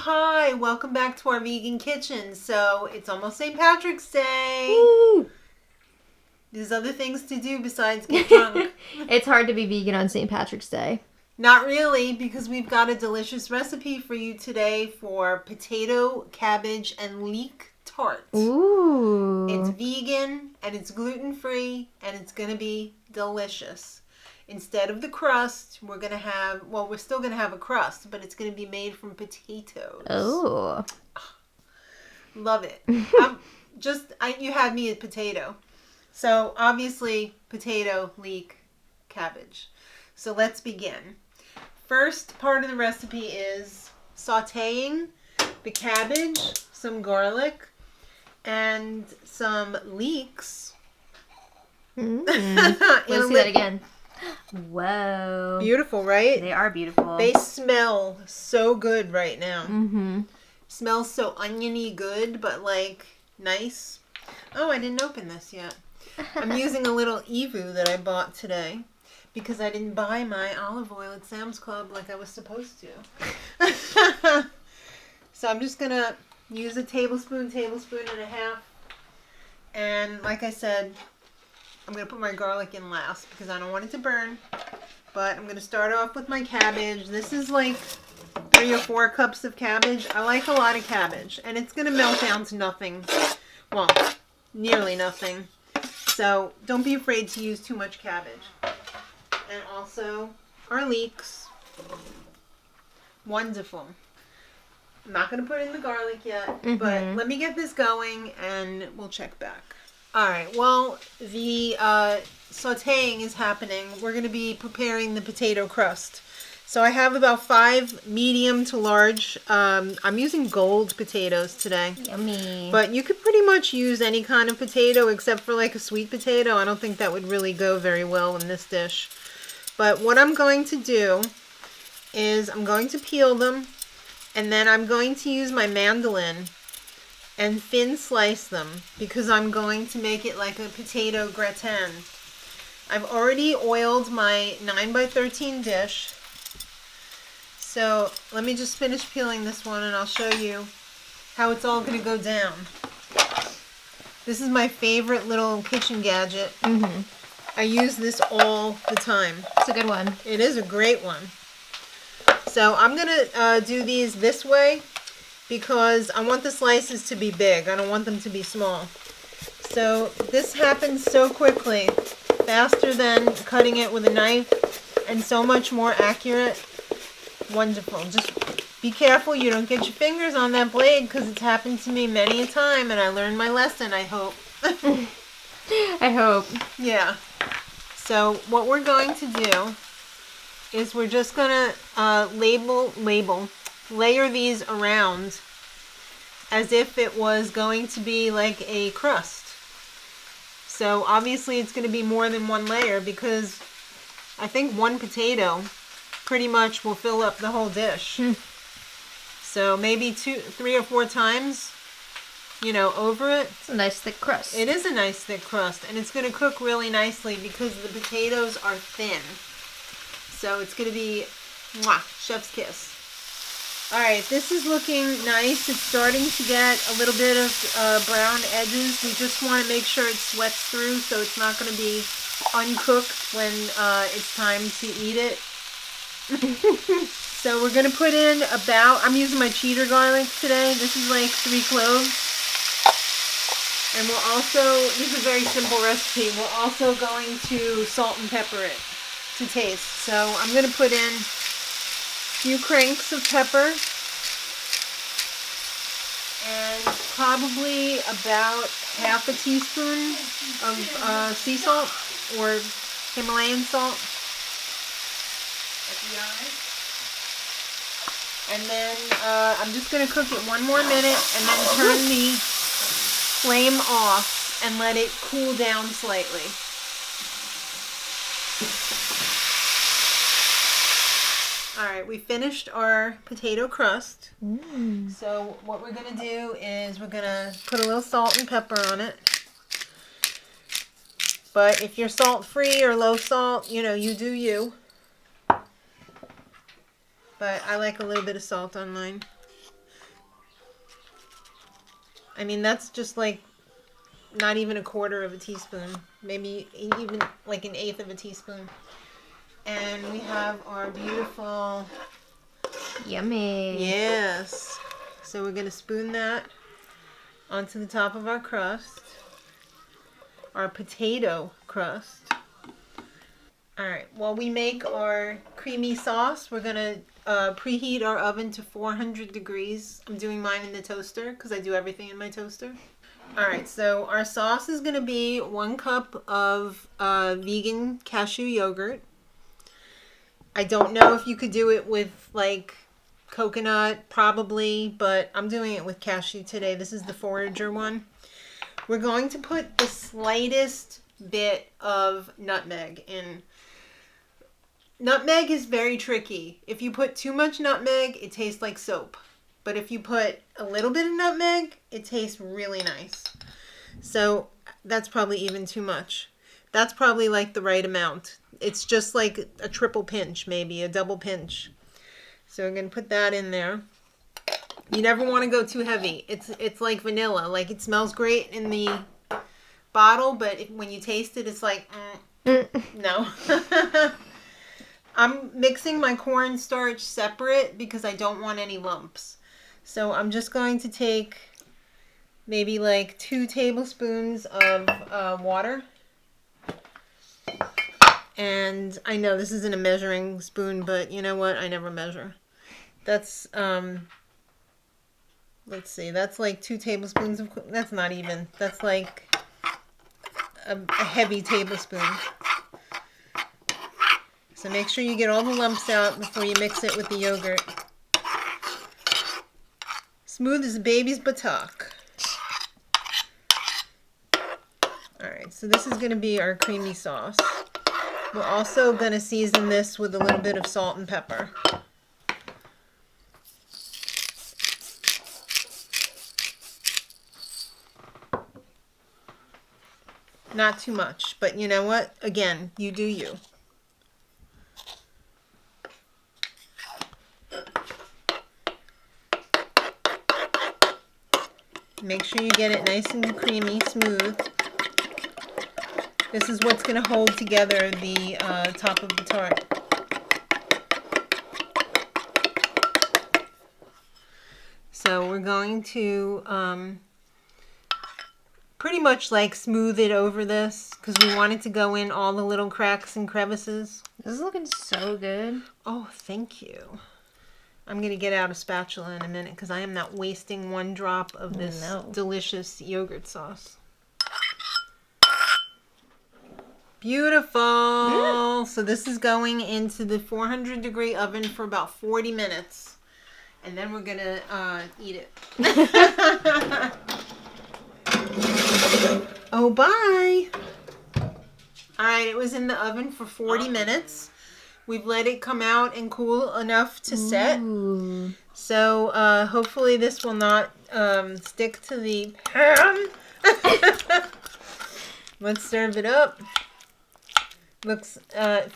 hi, welcome back to our vegan kitchen. So it's almost St. Patrick's Day. Woo! There's other things to do besides get drunk. It's hard to be vegan on St. Patrick's Day. Not really, because we've got a delicious recipe for you today for potato, cabbage, and leek tart. Ooh. It's vegan, and it's gluten-free, and it's going to be delicious. Instead of the crust, we're going to have, well, we're still going to have a crust, but it's going to be made from potatoes. Oh. Love it. You had me at potato. So, obviously, potato, leek, cabbage. So, let's begin. First part of the recipe is sautéing the cabbage, some garlic, and some leeks. Let's see that again. Whoa. Beautiful, right? They are beautiful. They smell so good right now. Mm-hmm. Smells so oniony good, but like nice. Oh, I didn't open this yet. I'm using a little Evu that I bought today because I didn't buy my olive oil at Sam's Club like I was supposed to. So I'm just going to use a tablespoon and a half. And like I said, I'm going to put my garlic in last because I don't want it to burn. But I'm going to start off with my cabbage. This is like 3 or 4 cups of cabbage. I like a lot of cabbage. And it's going to melt down to nothing. Well, nearly nothing. So don't be afraid to use too much cabbage. And also our leeks. Wonderful. I'm not going to put in the garlic yet. But let me get this going and we'll check back. Alright, well, the sauteing is happening. We're going to be preparing the potato crust. So I have about 5 medium to large. I'm using gold potatoes today. Yummy. But you could pretty much use any kind of potato except for like a sweet potato. I don't think that would really go very well in this dish. But what I'm going to do is I'm going to peel them. And then I'm going to use my mandolin and thin slice them because I'm going to make it like a potato gratin. I've already oiled my 9x13 dish. So let me just finish peeling this one and I'll show you how it's all going to go down. This is my favorite little kitchen gadget. I use this all the time. It's a good one. It is a great one. So I'm going to do these this way because I want the slices to be big. I don't want them to be small. So this happens so quickly, faster than cutting it with a knife and so much more accurate. Wonderful. Just be careful you don't get your fingers on that blade because it's happened to me many a time and I learned my lesson, I hope. I hope. Yeah. So what we're going to do is we're just going to layer these around as if it was going to be like a crust. So obviously it's going to be more than one layer because I think one potato pretty much will fill up the whole dish. So maybe 3 or 4 times, over it. It's a nice thick crust. It is a nice thick crust and it's going to cook really nicely because the potatoes are thin. So it's going to be chef's kiss. Alright, this is looking nice. It's starting to get a little bit of brown edges. We just want to make sure it sweats through so it's not going to be uncooked when it's time to eat it. So we're going to put in I'm using my cheddar garlic today. This is like 3 cloves. And this is a very simple recipe. We're also going to salt and pepper it to taste. So I'm going to put in a few cranks of pepper and probably about half a teaspoon of sea salt or Himalayan salt. And then I'm just going to cook it 1 more minute and then turn the flame off and let it cool down slightly. Alright, we finished our potato crust. So what we're going to do is we're going to put a little salt and pepper on it. But if you're salt free or low salt, you do you. But I like a little bit of salt on mine. I mean, that's just like not even a quarter of a teaspoon. Maybe even like an eighth of a teaspoon. And we have our beautiful... Yummy. Yes. So we're going to spoon that onto the top of our crust. Our potato crust. Alright, while we make our creamy sauce, we're going to preheat our oven to 400 degrees. I'm doing mine in the toaster because I do everything in my toaster. Alright, so our sauce is going to be 1 cup of vegan cashew yogurt. I don't know if you could do it with like coconut, probably, but I'm doing it with cashew today. This is the forager one. We're going to put the slightest bit of nutmeg in. Nutmeg is very tricky. If you put too much nutmeg, it tastes like soap. But if you put a little bit of nutmeg, it tastes really nice. So that's probably even too much. That's probably like the right amount. It's just like a triple pinch, maybe a double pinch. So we're going to put that in there. You never want to go too heavy. It's like vanilla. Like it smells great in the bottle, but when you taste it, it's like, no. I'm mixing my cornstarch separate because I don't want any lumps. So I'm just going to take maybe like 2 tablespoons of water. And I know this isn't a measuring spoon, but you know what? I never measure. That's, let's see, that's like 2 tablespoons of, that's not even, that's like a heavy tablespoon. So make sure you get all the lumps out before you mix it with the yogurt. Smooth as a baby's buttock. Alright, so this is going to be our creamy sauce. We're also going to season this with a little bit of salt and pepper. Not too much, but you know what? Again, you do you. Make sure you get it nice and creamy, smooth. This is what's going to hold together the top of the tart. So we're going to pretty much like smooth it over this because we want it to go in all the little cracks and crevices. This is looking so good. Oh, thank you. I'm going to get out a spatula in a minute because I am not wasting 1 drop of this delicious yogurt sauce. Beautiful. So this is going into the 400 degree oven for about 40 minutes. And then we're going to eat it. Oh, bye. All right, it was in the oven for 40 minutes. We've let it come out and cool enough to set. Ooh. So hopefully this will not stick to the pan. Let's serve it up. Looks,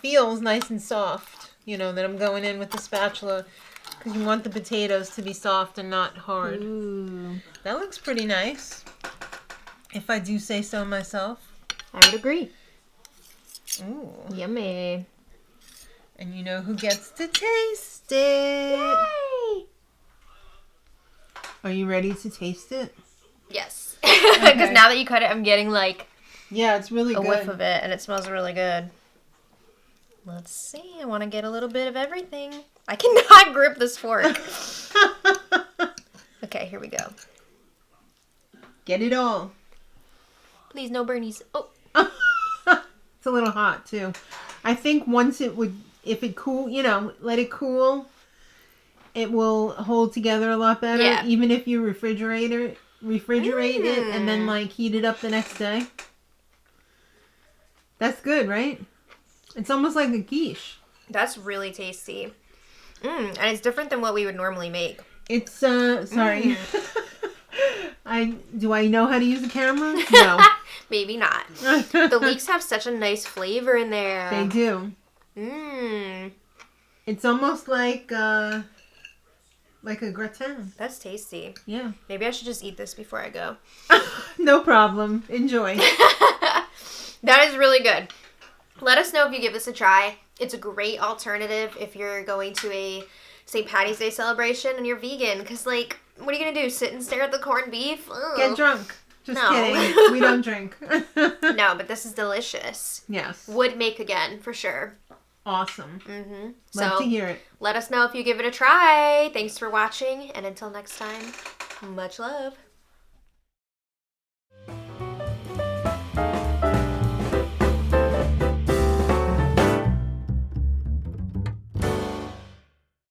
feels nice and soft. You know, that I'm going in with the spatula because you want the potatoes to be soft and not hard. Ooh. That looks pretty nice, if I do say so myself. I would agree. Ooh. Yummy. And you know who gets to taste it? Yay! Are you ready to taste it? Yes. Because now that you cut it, I'm getting like Yeah, it's really a good. whiff of it, and it smells really good. Let's see. I want to get a little bit of everything. I cannot grip this fork. Okay, here we go. Get it all. Please, no burnies. Oh. It's a little hot too. I think once it would, if it cool, you know, let it cool, it will hold together a lot better. Yeah. Even if you refrigerate it and then like heat it up the next day. That's good, right? It's almost like a quiche. That's really tasty. And it's different than what we would normally make. It's, sorry. Do I know how to use a camera? No. Maybe not. The leeks have such a nice flavor in there. They do. Mmm. It's almost like like a gratin. That's tasty. Yeah. Maybe I should just eat this before I go. No problem. Enjoy. That is really good. Let us know if you give this a try. It's a great alternative if you're going to a St. Paddy's Day celebration and you're vegan. Because, like, what are you going to do? Sit and stare at the corned beef? Ugh. Get drunk. Just No. kidding. We don't drink. No, but this is delicious. Yes. Would make again, for sure. Awesome. Mm-hmm. Love So, to hear it. let us know if you give it a try. Thanks for watching, and until next time, much love.